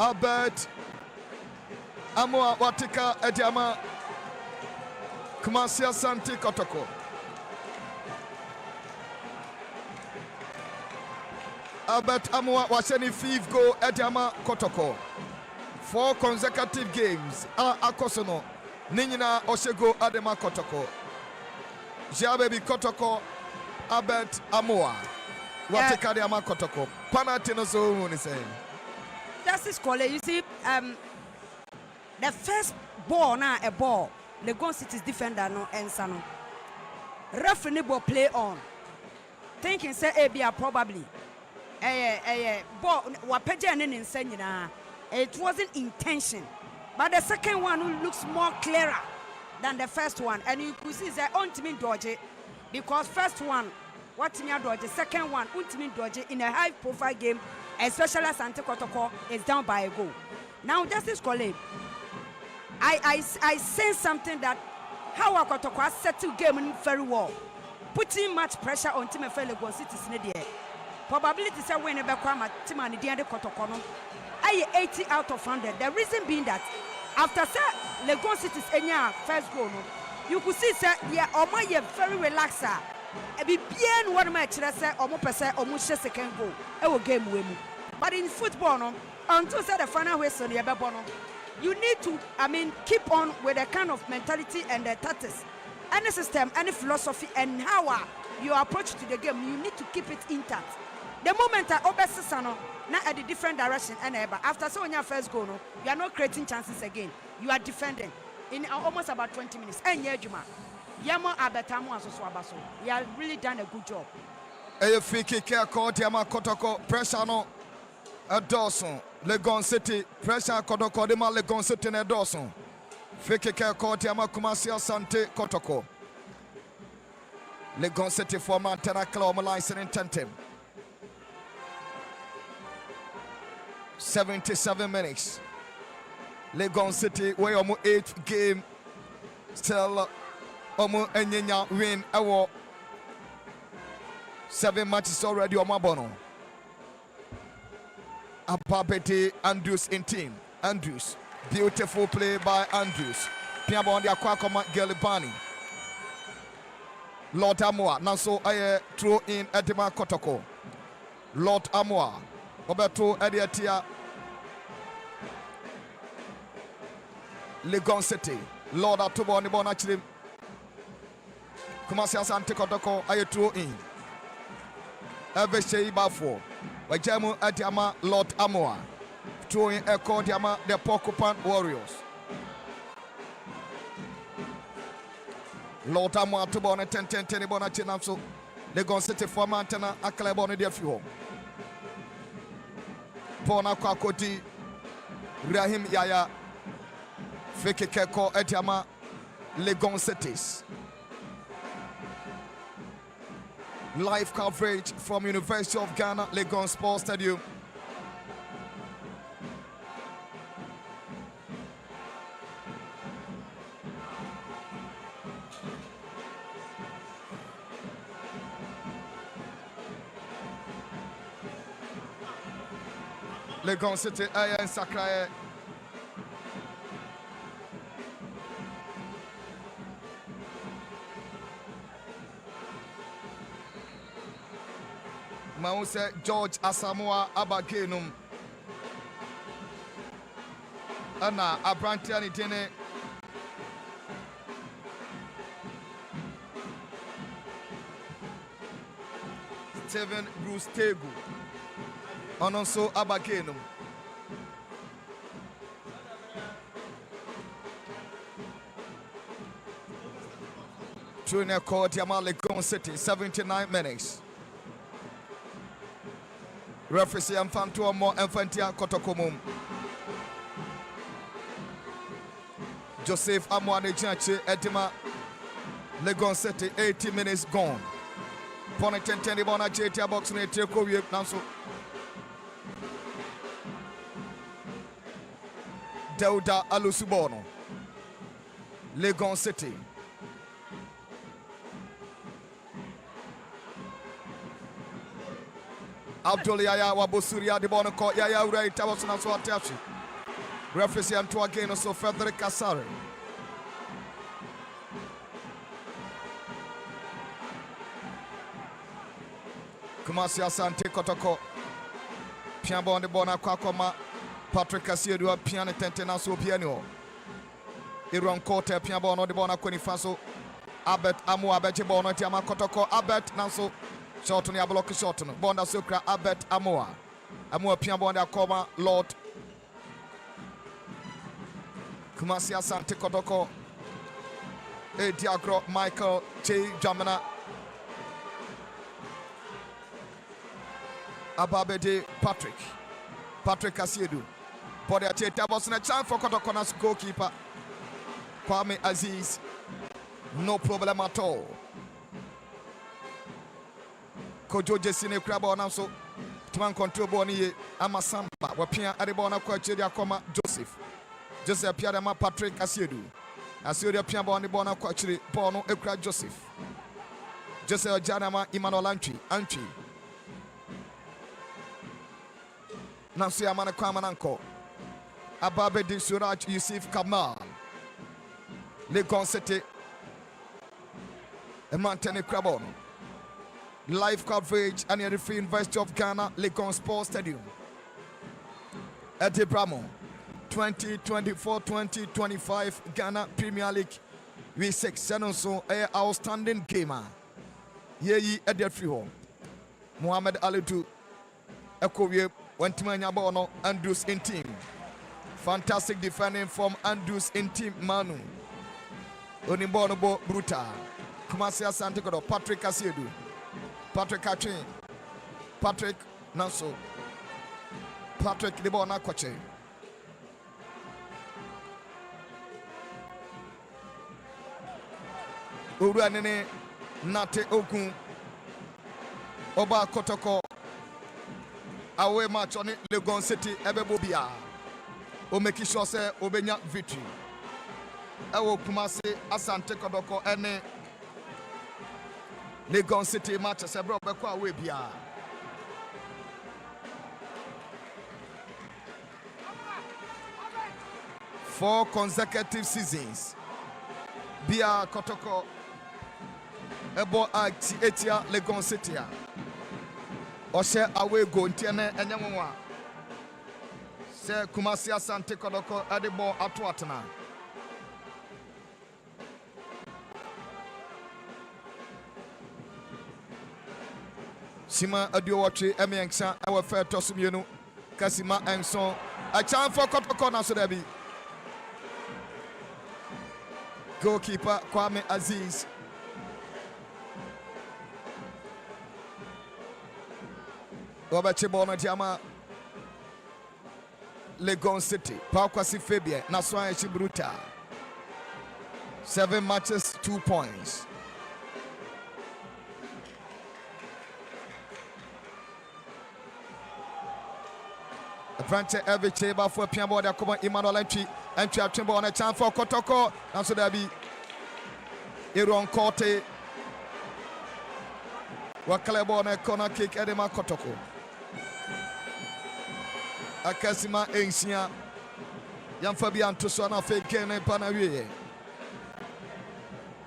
Albert Amoa wateka Diama Kumasi Asante Kotoko. Albert Amoa was any 5th goal at Yama Kotoko. 4 consecutive games. Akosono. Ninyina Osego Adema Kotoko. Jabebi Kotoko. Albert Amoa. Wateka Yama Kotoko. Penalty no so one saying. Justice Coley, you see, the first ball now a ball. Legon City's defender no answer no. Referee ball play on. Thinking say ABA probably. Ball wapeja nene nse nyina. It wasn't intention, but the second one looks more clearer than the first one, and you could see that ultimate dodge because first one what me dodge, second one ultimate dodge in a high profile game, especially Asante Kotoko is down by a goal. Now Justice Coley, I sense something that how Kotoko has settled game very well, putting much pressure on Team Legon City. Probability say when ebe kwa Team and the Kotoko no. 80 out of 100. The reason being that after Legon City's first goal, you could see yeah, Oma ye very relaxed. Be bien one match say Omo pese Omo second goal. E will game win. But in football no, until the final whistle you need to keep on with the kind of mentality and the tactics, any system, any philosophy, and how you approach to the game. You need to keep it intact. The moment I obesisano now at the different direction and after so on your first goal, no, you are not creating chances again. You are defending in almost about 20 minutes. And yeah, Juma, Yamo Abetamu and Swabaso, you have really done a good job. A free kick called Yama Kotoko pressure no a Dawson. Legon City pressure Kotoko de Legon City ne Dawson. Free kick called Yama Kumasi Asante Kotoko. Legon City former Tenakla Omalice in Tentem. 77 minutes. Legon City where omo 8th game still omo enyenya win ewo 7 matches already omo abono. Apapeti Andrews in team. Andrews, beautiful play by Andrews. pia bɔ de akɔ akɔma Gelibani. Lord Amoa nanso ɛyɛ throw in Edema Kotoko. Lord Amoa ɔbɛto ɛde atia Legon City. Lord atobo ne bɔ n'akyerɛ. Kumasi Asante Kotoko ɛyɛ throw in. Ɛbɛhyɛ ibafo. Wagya mu ɛde ama Lord Amoa. Throw in ɛkɔ de ama the Porcupine Warriors. Lord Amoa to bɔ ne 10-10 ne bɔ n'akyerɛ nanso Legon City for Montana akala bɔ ne de afi hɔ. Paul nakɔ akɔdi Rahim Yaya fake kɛkɔ ɛde ama Legon Cities. Live coverage from University of Ghana, Legon Sports Stadium. Legon City and Sakrae. Mause George Asamoah Abagenum. Anna Abrantiani Dene. Steven Bruce Tegu. Ononso Abagenum. Junior Court Yamal Legon City, 79 minutes. Referee Amfanto Mo Infantia Kotokomum. Joseph Amwane Janche Edema Legon City, 80 minutes gone. Pone 10 bona JT box ne Treko Wiek Nanso. Dauda Alusubono. Legon City. Abdul Yaya Wabosuria de Bonaco Yaya Ray Tawasana Swatachi. Referee Anto again so Frederick Kasari. Kumasi Asante Kotoko. Piambon de Bona Kwakoma. Patrick Kasiedu Piano Tentena so piano. Iron Cote Piambon de Bona Quinifaso. Abet Amu Abeche Bono Tiama Kotoko Abet Nanso. Short on the block short on Bonda Sukra Abet Amoa. Amoa Piambonda Koma Lord Kumasi Asante Kotoko Diagro Michael J. Jamana Ababede Patrick Kasiedu. Body at it was a chance for Kotokona's goalkeeper Kwame Aziz. No problem at all. Kojo Jesine Krabo Nanso Tuman control Boni Amasamba Wapia Adibona Kwachi Akoma Joseph Piadama Patrick Asiedu Pia Boni Bona Kwachi Bono Ekra Joseph Janama Emmanuel Antwi Nancy Amana Kwamananko Ababedi Suraj Yusuf Kamal Legon City Emantene Krabono. Live coverage and the Free University of Ghana, Legon Sports Stadium. Eddie Bramo, 2024-2025 Ghana Premier League V6. Senonso, a outstanding gamer. Yeyi Eddie Friho. Mohamed Alidu, Ekowie, Wentimanya Bono, Andrews in team. Fantastic defending from Andrews in team Manu. Onimbonobo Bruta. Kumasi Asante Kotoko, Patrick Asiedu. Patrick Kachin, Patrick Nanso, Patrick Libona Koche. Uruanene Nate Okun Oba Kotoko away match on it Legon City Ebebobia. O make sure say Obenya victory. Ewo Kumasi Asante Kotoko ene Legon City match as a bro beko away bia. Four consecutive seasons Bia Kotoko Ebo Etia Legon City. Oshe away go ntiene enyanwa. Se Kumasi Asante Kotoko adebo atwatana. Sima adio watche emiensa ewe fe tosumienu Kasima enson a chance for Kotoko na so there be. Goalkeeper Kwame Aziz. Robert Chibona Diama Legon City. Paukwasi Fabien Naswa Chibruta. 7 matches, 2 points. Franche every chamber for Piambo da come Emmanuel entry a chamber on a chance for Kotoko and so there be Iron Korte Wakalebo on a corner kick Edema Kotoko Akasima Ensia Yan Fabian Tusana fake and Panawie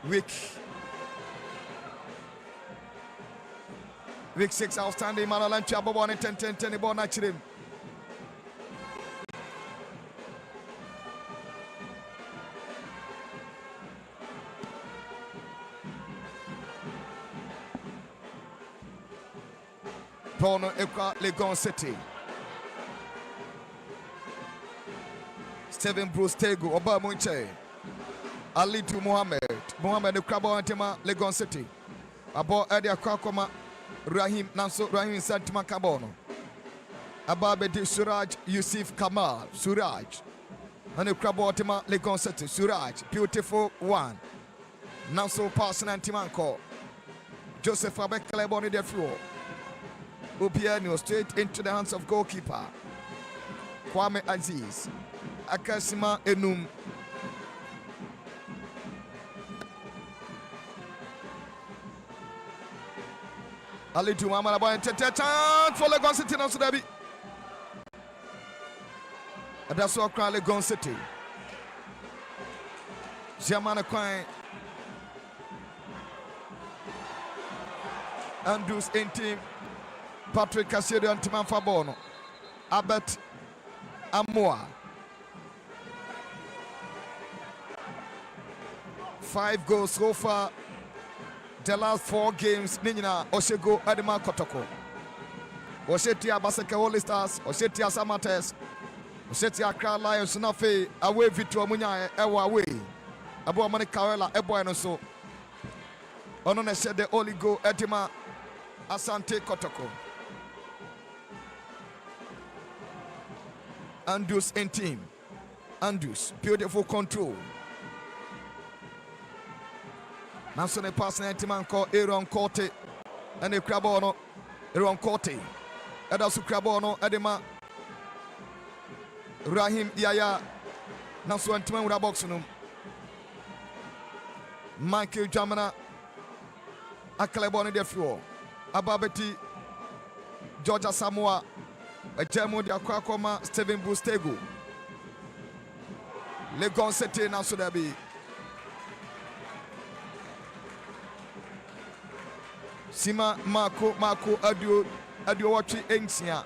Week 6 outstanding Emmanuel entry above 10 ball naturally. Bono Ekwa Legon City. Steven Bruce Tego, Oba Munche. Alitu Mohammed Krabo Antema Legon City. Abo Edia Kwakoma Rahim Nanso Rahim Santima Kabono. Ababedi Suraj Yusuf Kamal Suraj. And Krabo Antema Legon City. Suraj, beautiful one. Nanso Parson Antimanko. Joseph Abekaleboni de Flo. Obiano straight into the hands of goalkeeper Kwame Aziz. Akasima Enum. Alitu Mamala chance for Legon City now so Debbie. That's what cry Legon City. Jamana Kwai Andrews in team. Patrick Cassidy and Timan Fabono. Abet Amoa. 5 goals so far. The last 4 games, Nina Oshego Adema Kotoko. Oshetia Baseke Holy Stars, Oshetia Samates, Oshetia Crown Lions, Nafe, away Vitro Munya, Ewa away. Abo Mani Kawela, Ebo and so. Onone said the only go Edema Asante Kotoko. Andus in team. Andus, beautiful control. Nanso ne pass na team anko Aaron Korte and the Krabono Aaron Korte. Edasu Krabono Edema Rahim Yaya Nanso antima ura box no. Michael Jamana Akaleboni de Flo. Ababeti Georgia Samoa Ejemo de Akwakoma Steven Bustego. Legon City now so there be. Sima Marco Adio Wachi Ensia.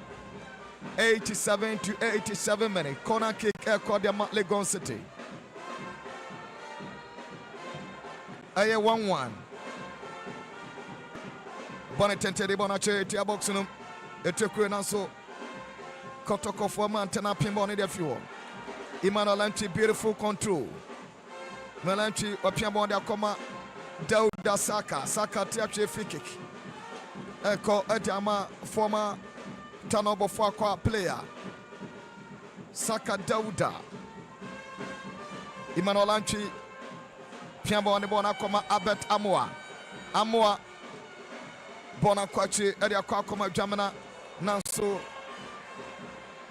87 to 87 minutes. Corner kick Kodama Legon City. Aye 1-1. Bonetente de Bonache Tia Boxunum. Etekwe Nanso Kotoko for Mantana Pimboni de Fuel. Emmanuel Lanchi, beautiful control. Melanchi Opiambon de Akoma Dauda Saka Tiache free kick. Eko Ediama former Tanobo Fakwa player. Saka Dauda. Emmanuel Lanchi Piambon de Bonakoma Abet Amoa Bona Kwachi Edia Kwakoma Jamana Nanso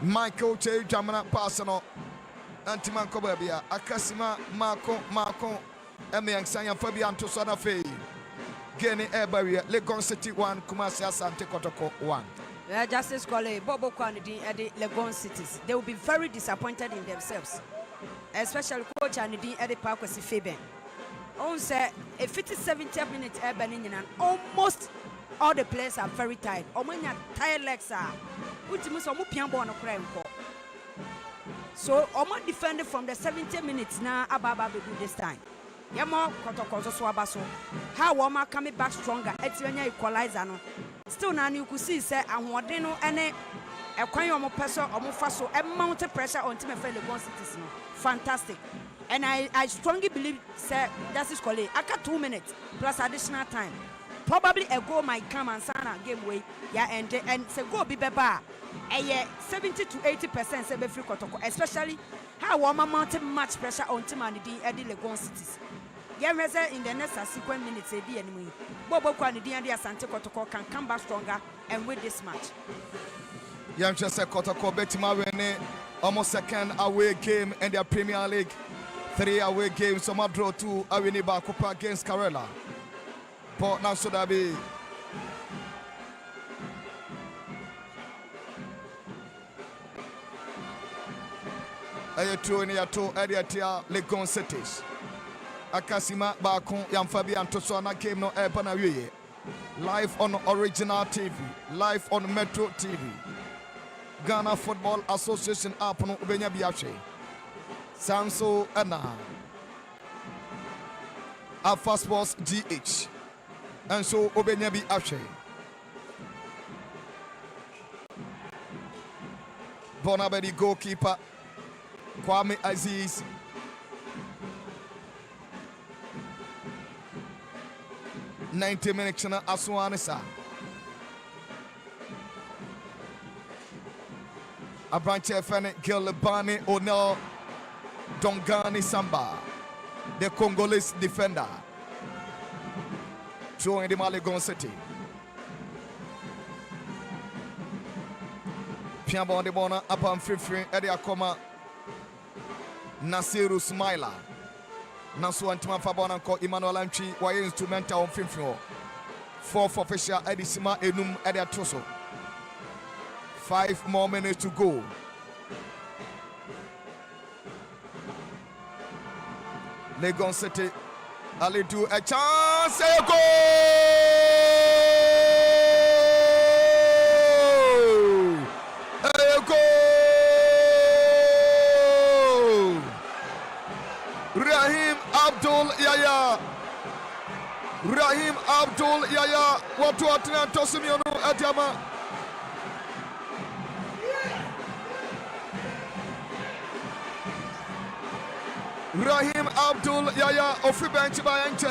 Michael Che Jamana Personal Antimanko Babia Akasima Marco Emian Sanya Fabian to Sana Fay Geni Air Barrier Legon City 1 Kumasi Asante Kotoko 1. Justice Kole Bobo Kwanidi at the Legon cities. They will be very disappointed in themselves, especially coach and the Eddie Parkwesi Fabian. On say a 70th minute and almost all the players are very tired. Omanya tired legs are. Ultimus omu piambo on a crime. So Omo defended from the 70 minutes now Ababa do this time. Yamo Kotoko Swabaso. How Wama coming back stronger? Etianya equalizer no. Still now you could see say and Wadeno and a quite person or faso a mounted pressure on Team Legon Cities. Fantastic. And I strongly believe say that is called aka 2 minutes plus additional time. Probably a goal might come and Sana game way. Yeah, and say go be better. 70 to 80% say be free Kotoko, especially how Wama mounted much pressure on Team and the Legon Cities. Yeah, in the next subsequent minutes, be anyway. Bobo Kwanidi and the Asante Kotoko can come back stronger and win this match. Yamcha said Kotoko Betima almost second away game in their Premier League. 3 away games, some draw 2 away Bakupa against Karela. But now should I be Ayetu near to Ediatia Legon Cities. Akasima Bakun Yamfabi and Tosana game no Ebanawi. Live on Original TV, live on Metro TV. Ghana Football Association app no Ubenya Biache. Samso Anna. Alpha Sports GH. And so Ubenya Biache. Bonabedi goalkeeper Kwame Aziz. $90 minutes na Aswanisa. Abranche Fene Gilbani Onel Dongani Samba, the Congolese defender, throwing the Legon City. Piambo de Bona upon free Eddie Akoma Nasiru Smaila. Nasu Antima Fabona ko Emmanuel Amchi wa instrumental on Finfio. 4th official Edisima Enum Edia Troso. 5 more minutes to go. Legon City Ali do a chance, a goal! A goal! Rahim Abdul Yaya. Rahim Abdul Yaya. What to attend Tosimiono Adama. Rahim Abdul Yaya of bench by Ante.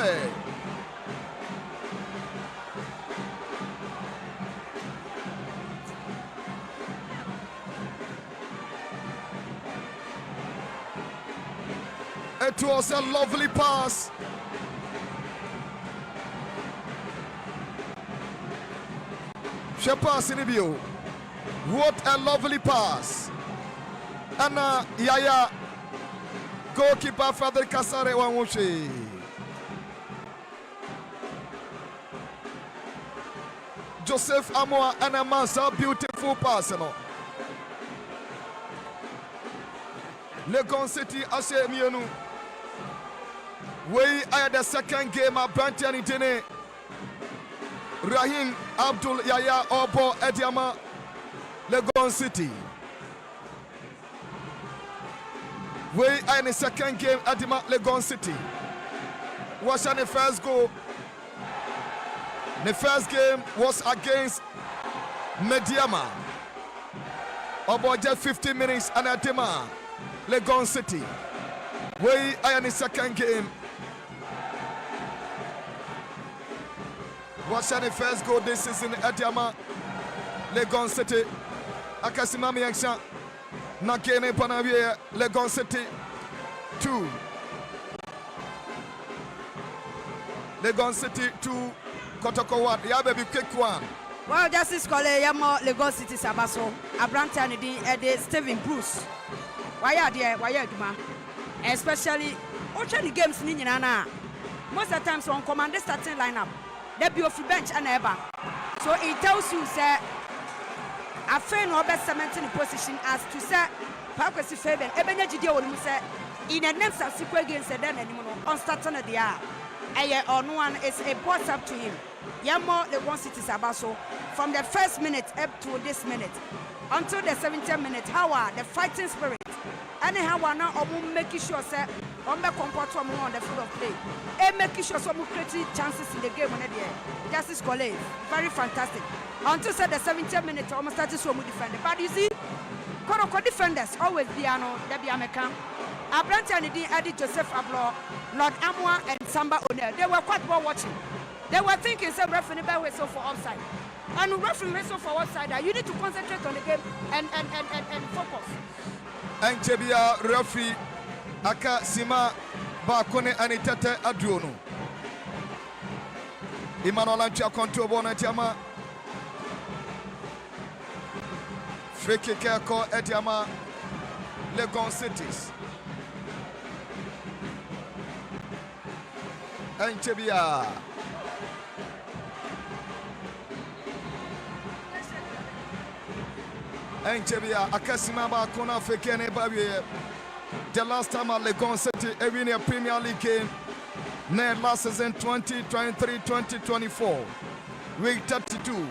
It was a lovely pass. Shepa Sinibio. What a lovely pass. Anna Yaya. Goalkeeper Father Kasare Wamushi. Joseph Amoa and Amasa, beautiful pass. Legon City Ashe Mienu. We are the second game of Brantian Itene. Rahim Abdul Yaya Obo Ediama Legon City. We are in the second game at the Legon City. What's the first goal? The first game was against Mediama. About just 15 minutes and at the Legon City. We are in the second game. What's the first goal this season at the Legon City? Akasimami Yaksha. Nakene Panavia, Legon City 2. Legon City 2. Kotoko 1. Yeah, baby, quick one. Well, Justice Kole Yamo Legon City Sabaso. Abranta Nidi Steven Bruce. Why are there? Why are you? Especially, the games Ninana. Most of the times on commander starting lineup, there be off bench and ever. So it tells you, sir. I feel no best cementing position as to say, Parker Fabian, Ebeneji, in a next subsequent game, said then anymore on starting at the hour. on one is a boss up to him. Yamo Legon City Sabaso from the first minute up to this minute until the 70th minute. How are the fighting spirit? Anyhow, now making sure say on the comfort on the field of play and making sure some creative chances in the game on the Justice College. Very fantastic. Until the 70th minute, almost started so much defender. But you see, Kotoko defenders always be Debbie American. Abrante and Eddie Joseph Ablo, Lord Amwa and Samba O'Neill. They were quite well watching. They were thinking some referee whistle for offside. And referee whistle for offside. You need to concentrate on the game and focus. And Jebia referee Aka Sima Bakone Anitete Adrono. Emmanuel Ancha control Bonatiama. Free kick ko Etiama Legon Cities. And Jebia. And Jebia Akasima Bakona Fekene Babi. The last time at Legon City, a Premier League game, last season 2023-2024, week 32.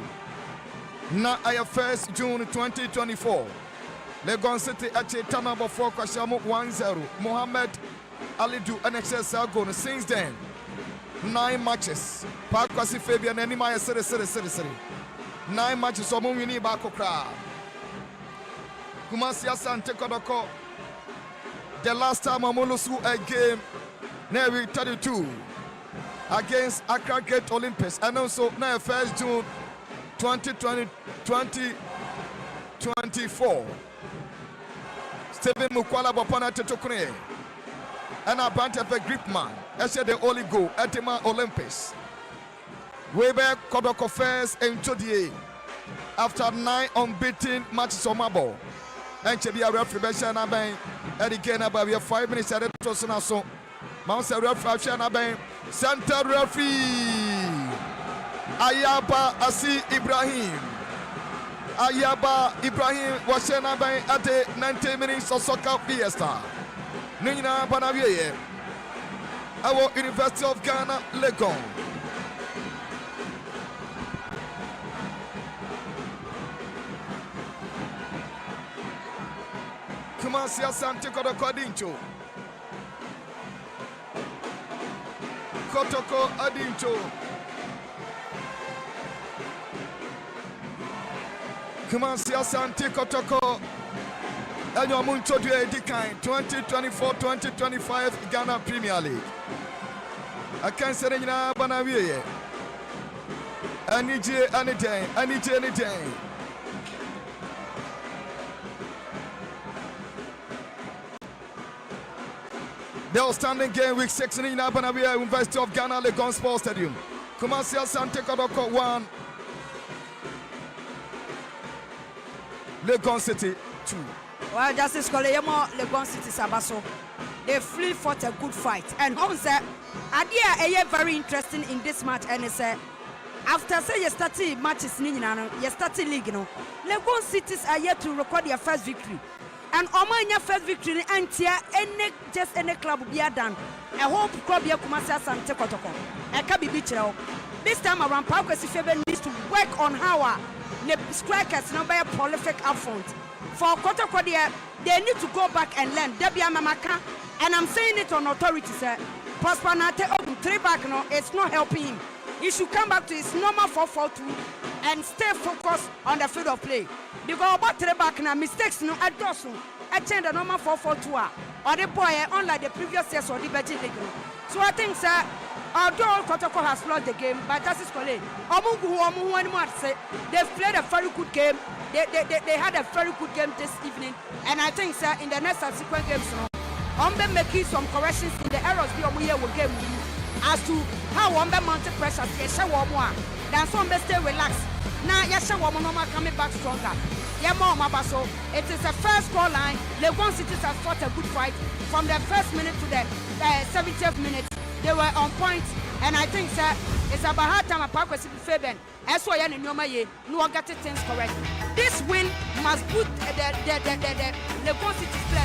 Now, 1st June 2024, Legon City at Tana before Kwashamu 1-0. Mohamed Alidu NHS Algon. Since then, 9 matches. Parkwasi Fabian and Nima Siri. 9 matches. Omuni Bakokra. Kumasi Asante Kotoko. The last time Amolosu a game, now week 32 against Accra Great Olympics, and also now 1st June 2024. Stephen Mukwala Bopana Tetokune and a bunch of a grip man. I said the only goal at the Olympics. Weber Kodoko first and Chodier after 9 unbeaten matches on my ball. And Chebia referee Beshana Bang, Eddie Kena Babia 5 minutes at the Tosanaso. Mount referee Bang, center referee Ayaba Asi Ibrahim. Ayaba Ibrahim was Shana Bang at the 90 minutes of soccer fiesta. Nina Banavie, our University of Ghana, Legon. Kumasi Asante Kotoko Adincho. Kumasi Asante Kotoko Enyomuncho Due Dikai 2024-2025 Ghana Premier League. I can't say anything Banavie. Anything. The outstanding game week 6 in Abanabia University of Ghana Legon Sports Stadium. Kumasi Asante Kotoko 1. Legon City 2. Well, Justice Koleyemo Legon City Sabaso. They flew fought a good fight. And also, idea very interesting in this match. And it's after say you started matches you started league, Legon Cities are yet to record their first victory. And Omanya first victory and any club be done. A whole club here Kumasi Asante Kotoko. A can be beachel. This time around Parkwesi Faber needs to work on how the strikers number a prolific up front. For Kotoko they need to go back and learn. Debbie Mamaka, and I'm saying it on authority, sir. Prosper Nate 3 back now, it's not helping him. He should come back to his normal 4-4-2 and stay focused on the field of play. Because about 3 back now, mistakes no address. I change the normal 4-4-2 or the boy unlike the previous years or the Beijing League. So I think, sir, although Kotoko has lost the game, but that is correct. They've played a very good game. They had a very good game this evening. And I think, sir, in the next subsequent games, I'm making some corrections in the errors we will game as to how one mounted pressure then some stay relaxed. Now yes, woman coming back stronger. It is a first score line. Legon Cities has fought a good fight from the first minute to the 70th minute. They were on point, and I think, sir, it's about hard time at Parkwesi Fabian. As well, no get things correct. This win must put the Legon Cities players